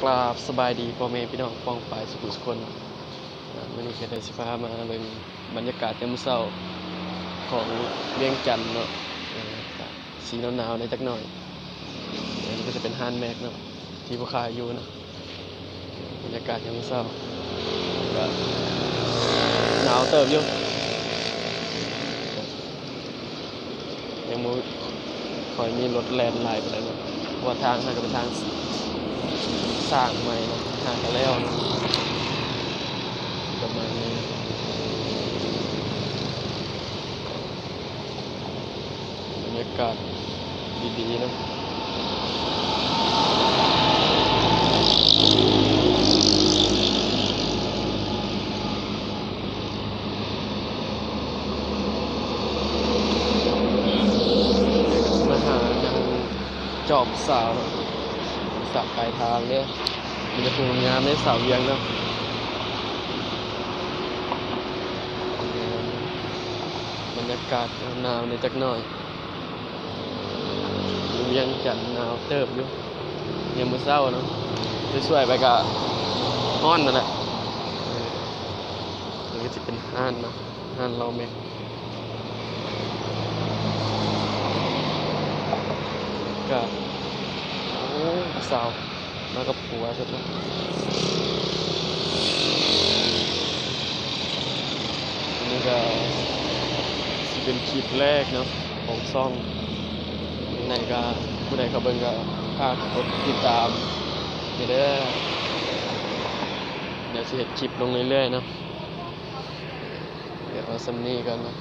กราบสบายดีพ่อแม่พี่น้องป้องปายสุขุสุคนวันนี้ก็ได้สิพามาเบิ่งบรรยากาศยามมื้อเช้าของเวียงจันทน์เนาะสีหนาวๆในจักหน่อยอันนี้ก็จะเป็นห้านแม็กเนาะที่ผู้ค้าอยู่เนาะบรรยากาศยามมื้อเช้าก็หนาวเติบอยู่ยังบ่ค่อยมีรถแล่นหลายปานใดเนาะเพราะว่าทางก็เป็นทางสร้างใหม่เนาะทางก็แล้วเนาะประมาณนี้บรรยากาศดีๆเนาะมาหายังจอบสาวเนาะสาวปลายทางเนี่ยมันจะคงงามในสาวเวียงเนาะบรรยากาศหนาวในจักหน่อยเวียงจันทน์หนาวเติบอยู่ยังมื้อเช้าเนาะสวยๆไปก็ฮ้อนนั่นแหละนี่ก็จะเป็นห้านเนาะห้านเราแม่ก็โอ้สาวมากับผัวสุดเนาะอันนี้ก็สิเป็นคลิปแรกเนาะของช่องในก็ผู้ใดเข้าเบิ่งก็ฝากกดติดตามเด้อเดี๋ยวสิเฮ็ดคลิปลงเรื่อยๆเนาะเดี๋ยวเอาซัมนี้กันเนาะ